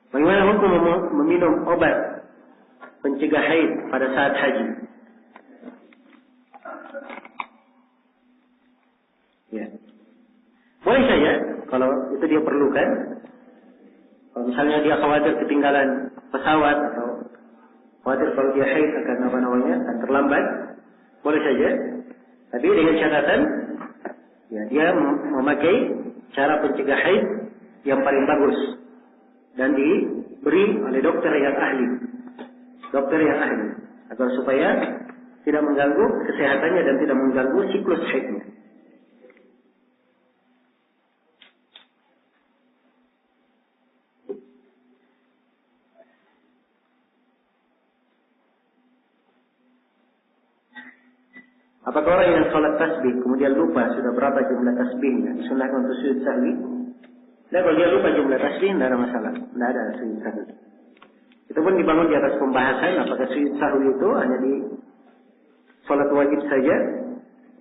Bagaimana hukum meminum obat pencegah haid pada saat haji? Ya. Boleh saja kalau itu dia perlukan. Kalau misalnya dia khawatir ketinggalan pesawat atau khawatir kalau dia haid akan terlambat, boleh saja. Tapi dengan catatan, ya, dia memakai cara pencegah haid yang paling bagus dan diberi oleh dokter yang ahli, agar supaya tidak mengganggu kesehatannya dan tidak mengganggu siklus haidnya. Apakah orang yang sholat tasbih kemudian lupa sudah berapa jumlah tasbihnya disunahkan untuk sujud sahwi? Nah, kalau dia lupa jumlah tasbih, tidak ada masalah, tidak ada sujud sahwi. Itu pun dibangun di atas pembahasan apakah sujud sahwi itu hanya di sholat wajib saja,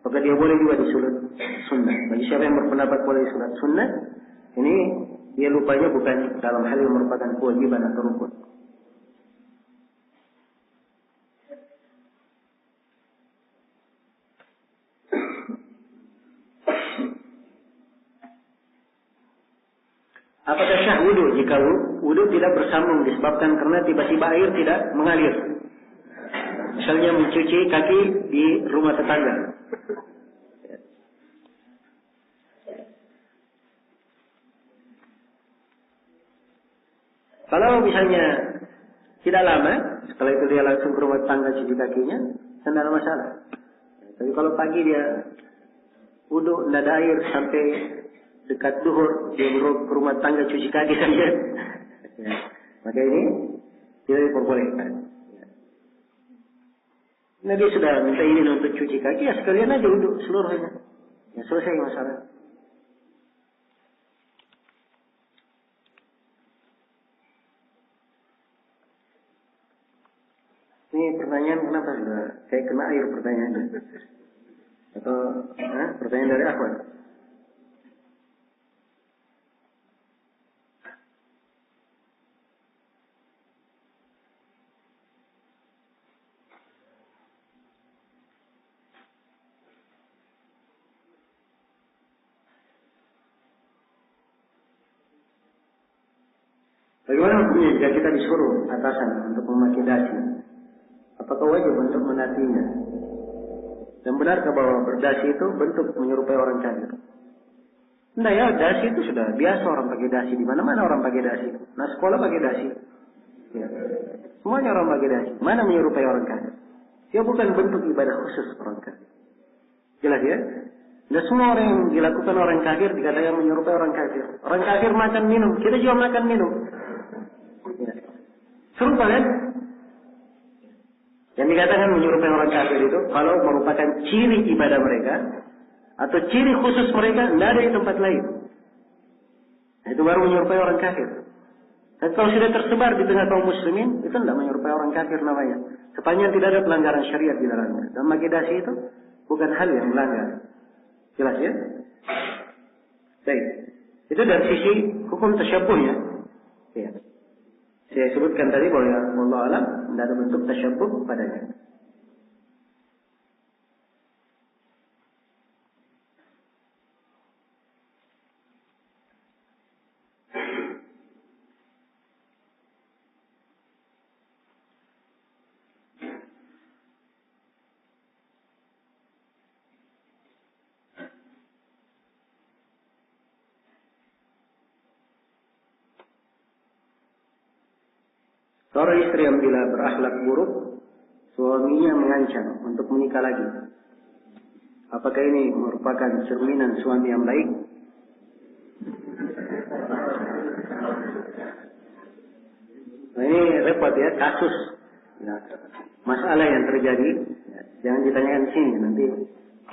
apakah dia boleh juga di sholat sunnah. Bagi siapa yang berpendapat boleh di sholat sunnah, ini dia lupanya bukan dalam hal yang merupakan kewajiban atau rukun. Apakah sah wudu jika wudu tidak bersambung disebabkan karena tiba-tiba air tidak mengalir? Misalnya mencuci kaki di rumah tetangga. Kalau misalnya tidak lama, setelah itu dia langsung ke rumah tetangga cuci kakinya, tidak ada masalah. Tapi kalau pagi dia wudu tidak ada air sampai dekat duhur, dia ke rumah tangga cuci kaki saja, ya, maka ini tidak diperbolehkan. Nabi sudah minta izin untuk cuci kaki, ya sekalian aja wudhu seluruhnya, ya selesai masalah. Ini pertanyaan kenapa sudah kayak kena air pertanyaannya? Atau pertanyaan dari Ahmad? Bagaimana hukumnya jika kita disuruh atasan untuk memakai dasi? Apakah wajib untuk menaatinya? Dan benarkah bahwa berdasi itu bentuk menyerupai orang kafir? Tidak ya, dasi itu sudah biasa orang pakai dasi. Di mana-mana orang pakai dasi. Nah, sekolah pakai dasi. Ya. Semuanya orang pakai dasi. Mana menyerupai orang kafir? Dia bukan bentuk ibadah khusus orang kafir. Jelas ya? Dan semua orang yang dilakukan orang kafir dikatakan menyerupai orang kafir. Orang kafir makan minum, kita juga makan minum. Ya. Serupa kan? Yang dikatakan menyerupai orang kafir itu kalau merupakan ciri ibadah mereka atau ciri khusus mereka, tidak ada di tempat lain. Nah, itu baru menyerupai orang kafir. Dan kalau sudah tersebar di tengah kaum muslimin, itu tidak menyerupai orang kafir namanya. Sepanjang tidak ada pelanggaran syariat di dalamnya. Dan memakai dasi itu bukan hal yang melanggar. Jelas ya? Baik. Itu dari sisi hukum tasyabuh ya. Ya. Saya sebutkan tadi bahwa Allah alam tidak ada bentuk tasyabuh padanya. Seorang istri yang bila berakhlak buruk, suaminya mengancam untuk menikah lagi. Apakah ini merupakan cerminan suami yang baik? Nah, ini repot ya, kasus. Ya, masalah yang terjadi. Ya, jangan ditanyakan di sini. Nanti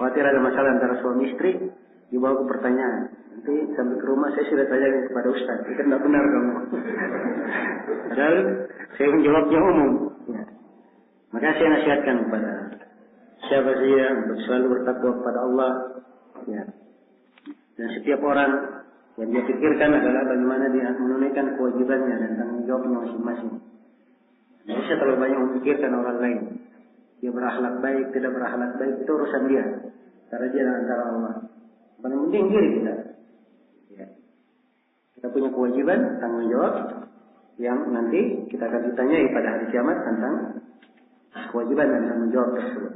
khawatir ada masalah antara suami istri, dibawa ke pertanyaan. Nanti sampai ke rumah saya sudah tanyakan kepada Ustaz. Itu tidak benar kamu. Padahal saya menjawabnya umum. Ya. Maka saya nasihatkan kepada siapa saja untuk selalu bertakwa kepada Allah. Ya. Dan setiap orang Yang dia pikirkan adalah bagaimana dia menunaikan kewajibannya dan tanggung jawabnya masing-masing. Tidak usah terlalu banyak memikirkan orang lain. Dia berakhlak baik, tidak berakhlak baik, itu urusan dia. Antara dia dan antara Allah. Paling penting diri kita. Ya. Kita punya kewajiban, tanggung jawab, yang nanti kita akan ditanyai pada hari kiamat tentang kewajiban dan tanggung jawab tersebut.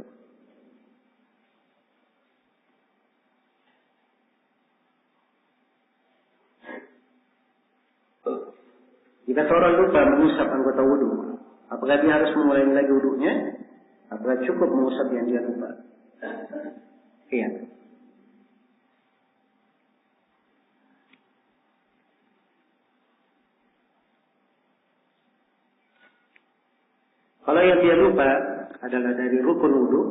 Jika seorang lupa mengusap anggota wudu, apakah dia harus memulai lagi wudunya? Apakah cukup mengusap yang dia lupa? Iya. Kalau yang dia lupa adalah dari rukun wudu,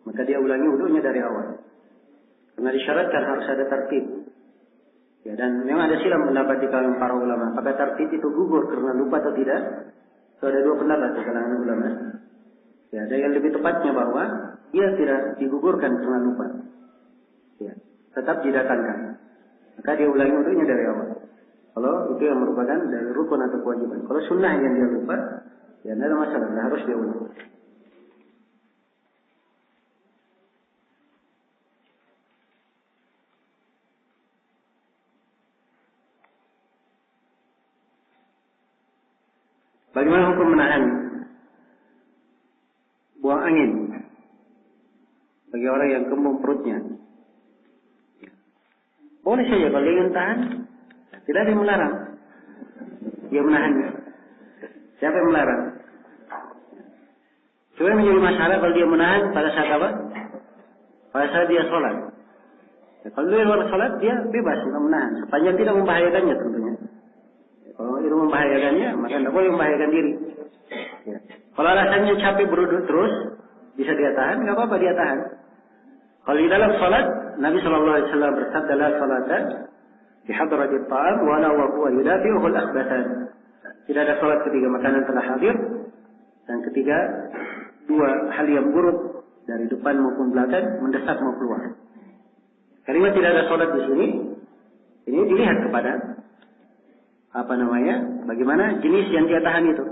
maka dia ulangi wudunya dari awal. Karena disyaratkan harus ada tertib. Ya, dan memang ada silang pendapat di kalangan para ulama. Apakah tertib itu gugur karena lupa atau tidak? So, ada dua pendapat di kalangan ulama. Ya, ada yang lebih tepatnya bahwa dia tidak digugurkan karena lupa. Ya, tetap didatangkan. Maka dia ulangi wudunya dari awal. Kalau itu yang merupakan dari rukun atau kewajiban. Kalau sunnah yang dia lupa, ya tidak ada masalah, tidak harus dia ulang. Bagaimana hukum menahan buang angin bagi orang yang kembung perutnya? Boleh saja kalau dia ingin tahan, tidak ada yang melarang. Dia menahannya. Siapa yang melarang? Cuma menjadi masalah kalau dia menahan pada saat apa? Pada saat dia sholat. Ya, kalau dia luar sholat, dia bebas untuk menahan. Sepanjang tidak membahayakannya tentunya. Kalau itu membahayakannya, maka tidak boleh membahayakan diri. Ya. Kalau alasannya capek beruduk terus, bisa dia tahan, nggak apa-apa dia tahan. Kalau di dalam salat, Nabi SAW bersabda, "La salata di hadratit ta'am wala wa huwa yudafi'uhu al-akhbathan." Tidak ada salat ketika makanan telah hadir, dan ketika dua hal yang buruk dari depan maupun belakang mendesak mau keluar. Kalimat tidak ada salat di sini, ini dilihat kepada bagaimana jenis yang dia tahan itu.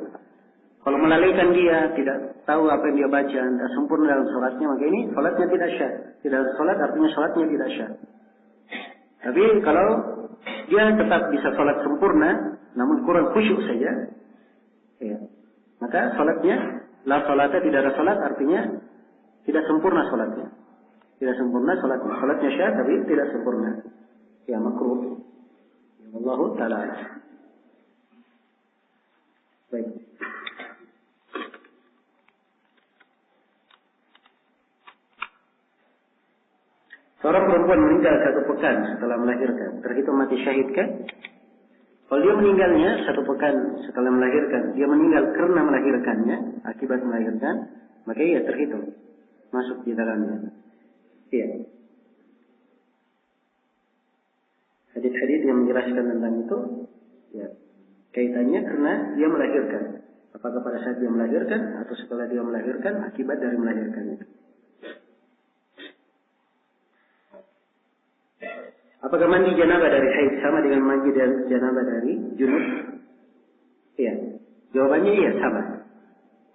Kalau melalaikan dia, tidak tahu apa yang dia baca, tidak sempurna dalam sholatnya, maka ini sholatnya tidak syah. Tidak sholat artinya sholatnya tidak syah. Tapi kalau dia tetap bisa sholat sempurna, namun kurang khusyuk saja, ya, maka sholatnya, la sholata tidak ada sholat, artinya tidak sempurna sholatnya. Tidak sempurna sholatnya. Sholatnya syah, tapi tidak sempurna. Ya, makruh. Ya, Wallahu ta'ala. Baik. Seorang perempuan meninggal 1 pekan setelah melahirkan, terhitung mati syahid kan? Kalau dia meninggalnya 1 pekan setelah melahirkan, dia meninggal karena melahirkannya, akibat melahirkan, maka ia terhitung masuk di dalamnya. Iya. Hadis-hadis yang menjelaskan tentang itu, ya, kaitannya karena dia melahirkan. Apakah pada saat dia melahirkan atau setelah dia melahirkan, akibat dari melahirkannya. Apakah mandi janabah dari haid sama dengan mandi janabah dari junub? Iya. Jawabannya iya, sama.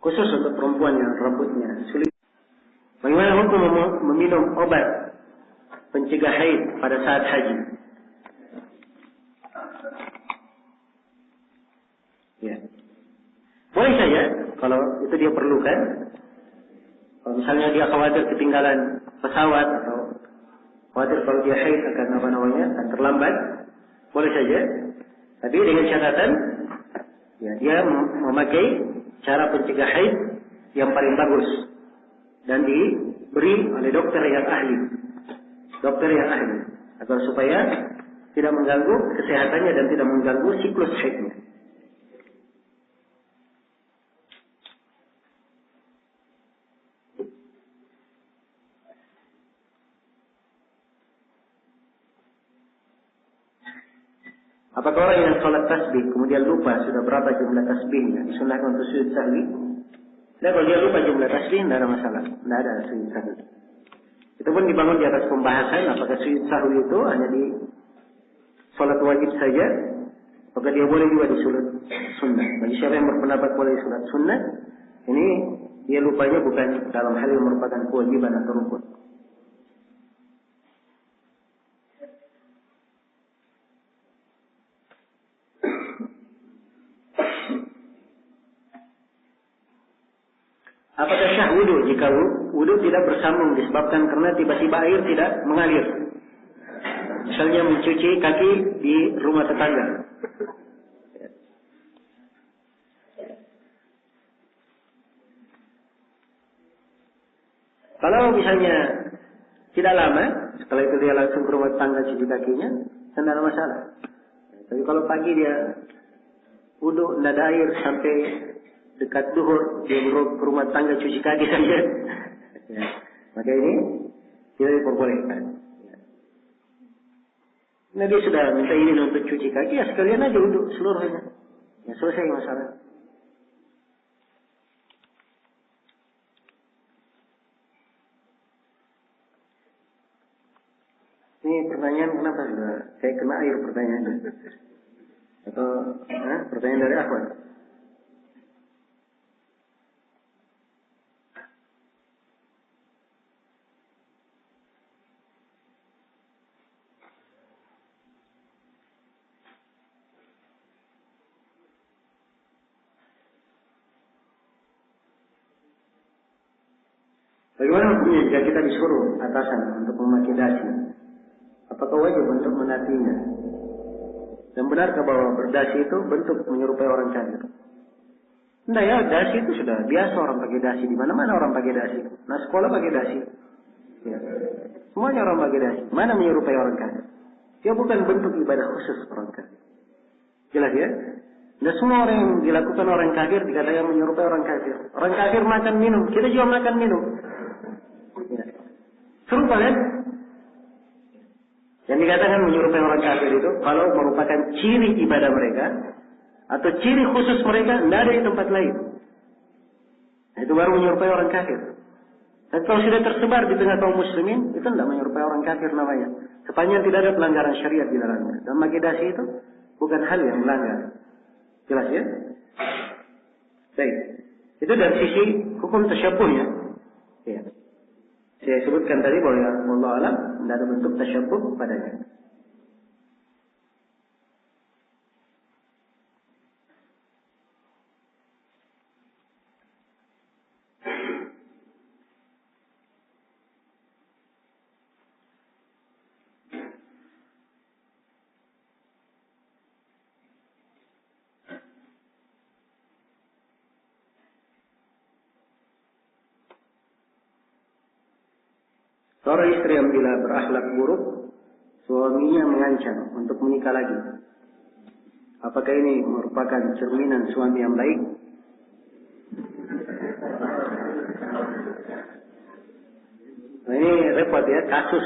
Khusus untuk perempuan yang rambutnya sulit. Bagaimana hukum meminum obat pencegah haid pada saat haji? Ya. Boleh saja kalau itu dia perlukan. Kalau misalnya dia khawatir ketinggalan pesawat atau khawatir kalau dia haid akan terlambat, boleh saja. Tapi dengan catatan, ya, dia memakai cara pencegah haid yang paling bagus dan diberi oleh dokter yang ahli, agar supaya tidak mengganggu kesehatannya dan tidak mengganggu siklus haidnya. Apakah orang yang sholat tasbih kemudian lupa sudah berapa jumlah tasbihnya disunahkan untuk sujud sahwi? Nah, kalau dia lupa jumlah tasbih, tidak ada masalah, tidak ada sujud sahwi. Itu pun dibangun di atas pembahasan apakah sujud sahwi itu hanya di sholat wajib saja, maka dia boleh juga di sholat sunnah. Bagi siapa yang berpendapat boleh sholat sunnah, ini dia lupanya bukan dalam hal yang merupakan kewajiban atau rukun. Apakah sah wudu jika wudu tidak bersambung disebabkan karena tiba-tiba air tidak mengalir? Misalnya mencuci kaki di rumah tetangga. Kalau misalnya tidak lama, setelah itu dia langsung ke rumah tetangga cuci kakinya, tidak ada masalah. Tapi kalau pagi dia wudu tidak ada air sampai dekat duhur, dia ke rumah tetangga cuci kaki saja, ya, maka ini tidak diperbolehkan. Nah dia sudah minta izin untuk cuci kaki, ya sekalian aja wudu seluruhnya. Ya selesai masalah. Ini pertanyaan kenapa sudah saya kena air pertanyaannya? Atau pertanyaan dari Ahmad? Bagaimana hukumnya jika kita disuruh atasan untuk memakai dasi? Apakah wajib untuk menaatinya? Dan benarkah bahwa berdasi itu bentuk menyerupai orang kafir? Nah ya, dasi itu sudah biasa orang pakai dasi. Di mana-mana orang pakai dasi. Nah sekolah pakai dasi. Ya. Semuanya orang pakai dasi. Mana menyerupai orang kafir? Dia bukan bentuk ibadah khusus orang kafir. Jelas ya? Dan semua orang yang dilakukan orang kafir dikatakan menyerupai orang kafir. Orang kafir makan minum, kita juga makan minum. Ya. Serupa kan? Yang dikatakan menyerupai orang kafir itu kalau merupakan ciri ibadah mereka atau ciri khusus mereka, tidak ada di tempat lain. Nah, itu baru menyerupai orang kafir. Dan kalau sudah tersebar di tengah kaum muslimin, itu tidak menyerupai orang kafir namanya. Sepanjang tidak ada pelanggaran syariat di dalamnya. Dan magidasi itu bukan hal yang melanggar. Jelas ya? Baik. Itu dari sisi hukum tasyabuhnya. Ya. Saya sebutkan tadi bahwa ya Allah alam tidak ada bentuk tasyabuh padanya. Seorang istri yang bila berakhlak buruk, suaminya mengancam untuk menikah lagi. Apakah ini merupakan cerminan suami yang baik? Nah, ini repot ya, kasus.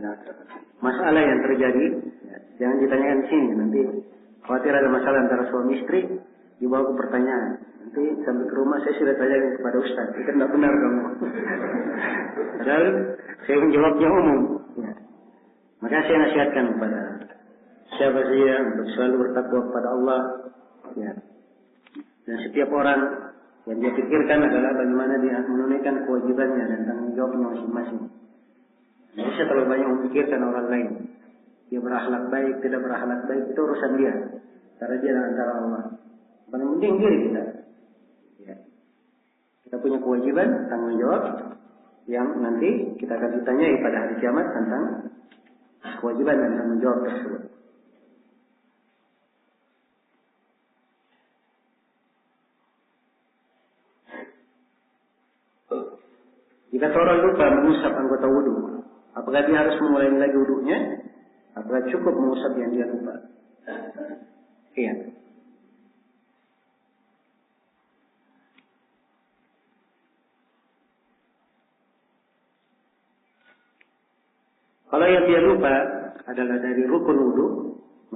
Ya, masalah yang terjadi, ya, jangan ditanyakan di sini. Nanti khawatir ada masalah antara suami istri, dibawa ke pertanyaan. Nanti sampai ke rumah saya sudah tanyakan kepada Ustaz, itu tidak benar kamu. Padahal saya menjawabnya umum. Ya. Maka saya nasihatkan kepada siapa saja untuk selalu bertakwa kepada Allah. Ya. Dan setiap orang yang dia pikirkan adalah bagaimana dia menunaikan kewajibannya dan tanggung jawabnya masing-masing. Tidak usah terlalu banyak memikirkan orang lain. Dia berakhlak baik, tidak berakhlak baik, itu urusan dia. Antara dia dan antara Allah. Paling penting diri kita. Ya. Kita punya kewajiban, tanggung jawab, yang nanti kita akan ditanyai pada hari kiamat tentang kewajiban dan tanggung jawab tersebut. Jika seorang lupa mengusap anggota wudu, apakah dia harus memulai lagi wudunya? Apakah cukup mengusap yang dia lupa? Iya. Kalau yang dia lupa adalah dari rukun wudu,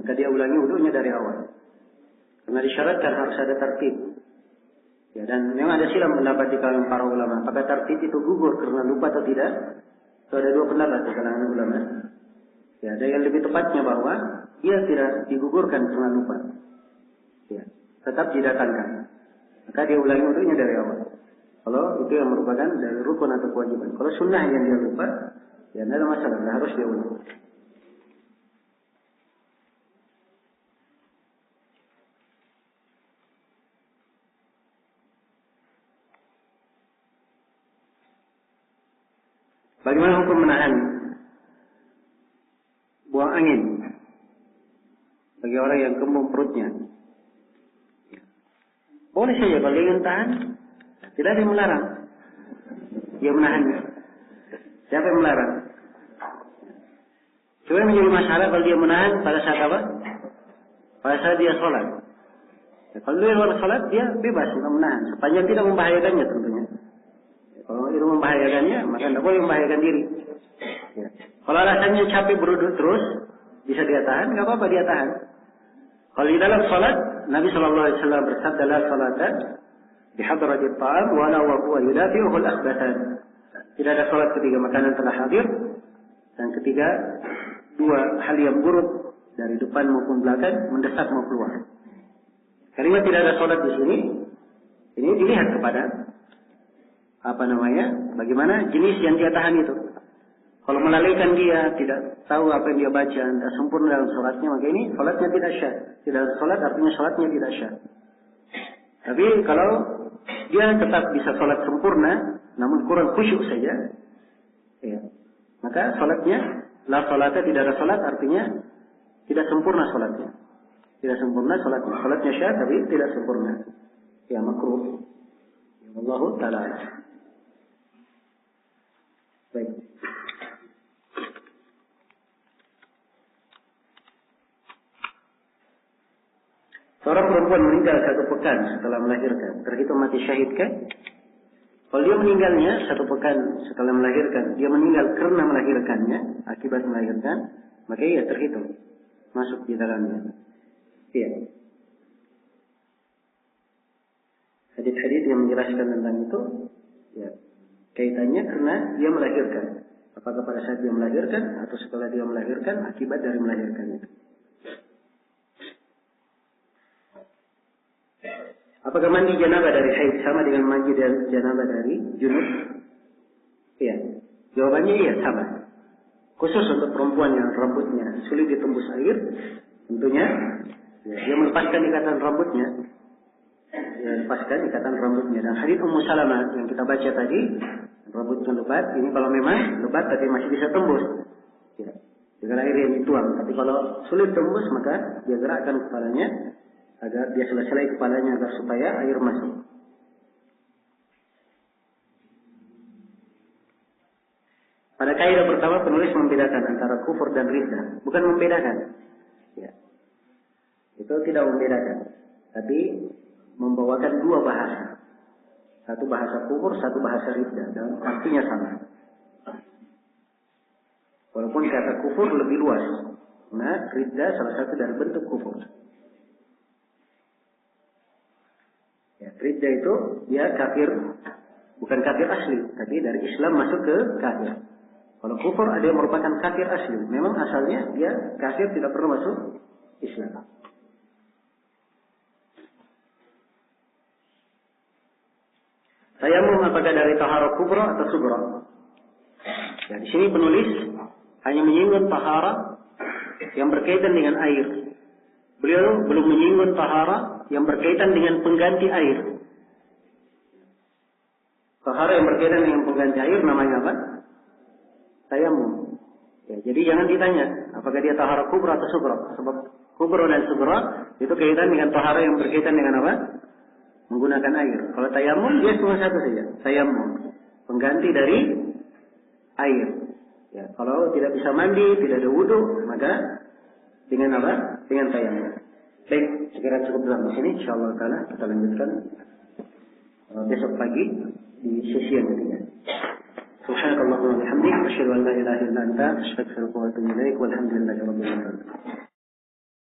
maka dia ulangi wudunya dari awal. Karena disyaratkan harus ada tertib. Ya, dan memang ada silang pendapat di kalangan para ulama. Apakah tertib itu gugur karena lupa atau tidak? Itu ada dua pendapat di kalangan ulama. Ya, ada yang lebih tepatnya bahwa dia tidak digugurkan karena lupa. Ya, tetap didatangkan. Maka dia ulangi wudunya dari awal. Kalau itu yang merupakan dari rukun atau kewajiban. Kalau sunnah yang dia lupa, ya tidak ada masalah, tidak harus dia ulang. Bagaimana hukum menahan buang angin bagi orang yang kembung perutnya? Boleh saja kalau dia ingin tahan, tidak ada yang melarang. Dia menahannya. Siapa yang melarang? Cuma yang menjadi masalah kalau dia menahan pada saat apa? Pada saat dia sholat. Ya, kalau dia luar sholat, dia bebas untuk menahan. Sepanjang tidak membahayakannya tentunya. Ya, kalau itu membahayakannya, maka tidak boleh membahayakan diri. Ya. Kalau alasannya capek beruduk terus, bisa dia tahan, nggak apa-apa dia tahan. Kalau di dalam sholat, Nabi SAW bersabda, la salatan bihadratit ta'am wala wa huwa yudafi'uhu al-akhbathan. Tidak ada sholat ketika makanan telah hadir, dan ketika dua hal yang buruk dari depan maupun belakang mendesak mau keluar. Kalimat tidak ada sholat di sini, ini dilihat kepada bagaimana jenis yang dia tahan itu. Kalau melalaikan dia, tidak tahu apa yang dia baca, tidak sempurna dalam sholatnya, maka ini sholatnya tidak syah. Tidak ada sholat artinya sholatnya tidak syah. Tapi kalau dia tetap bisa sholat sempurna, namun kurang khusyuk saja, ya, maka sholatnya, la sholatnya tidak ada sholat artinya tidak sempurna sholatnya. Tidak sempurna sholatnya. Sholatnya syah tapi tidak sempurna. Ya makruh. Ya Allah Ta'ala. Baik. Seorang perempuan meninggal 1 pekan setelah melahirkan, terhitung mati syahid kan? Kalau dia meninggalnya 1 pekan setelah melahirkan, dia meninggal karena melahirkannya, akibat melahirkan, maka ia terhitung masuk di dalamnya. Iya. Hadis-hadis yang menjelaskan tentang itu, ya, kaitannya karena dia melahirkan. Apakah pada saat dia melahirkan atau setelah dia melahirkan, akibat dari melahirkannya. Apakah mandi janabah dari haid sama dengan mandi janabah dari junub? Iya. Jawabannya iya, sama. Khusus untuk perempuan yang rambutnya sulit ditembus air, tentunya ya, dia melepaskan ikatan rambutnya. Dia lepaskan ikatan rambutnya. Dan hadits Ummu Salamah yang kita baca tadi, rambutnya lebat, ini kalau memang lebat tapi masih bisa tembus. Ya. Dengan air yang dituang. Tapi kalau sulit tembus, maka dia gerakkan kepalanya agar dia selesai kepalanya agar supaya air masuk. Pada kaidah pertama penulis membedakan antara kufur dan riddah, bukan membedakan. Ya. Itu tidak membedakan, tapi membawakan 2 bahasa. Satu bahasa kufur, satu bahasa riddah, dan artinya sama. Walaupun kata kufur lebih luas, nah riddah salah satu dari bentuk kufur. Ya, riddah itu dia kafir, bukan kafir asli, tapi dari Islam masuk ke kafir. Kalau kufur ada yang merupakan kafir asli, memang asalnya dia kafir tidak pernah masuk Islam. Tayamum apakah dari taharah kubra atau sugra? Ya, di sini penulis hanya menyinggung taharah yang berkaitan dengan air. Beliau belum menyinggung taharah yang berkaitan dengan pengganti air. Taharah yang berkaitan dengan pengganti air namanya apa? Tayamum. Ya, jadi jangan ditanya apakah dia taharah kubra atau sugra. Sebab kubra dan sugra itu kaitan dengan taharah yang berkaitan dengan apa? Menggunakan air. Kalau tayamum dia cuma satu saja. Tayamum. Pengganti dari air. Ya, kalau tidak bisa mandi, tidak ada wudu, maka dengan apa? Dengan tayamum. Baik, segera cukup dalam sini. InsyaAllah ta'ala kita lanjutkan besok pagi di sesi yang ketiga. Subhanakallahumma wa bihamdik, asyhadu an la ilaha illa anta, astaghfiruka wa atubu ilaik, walhamdulillahi rabbil alamin.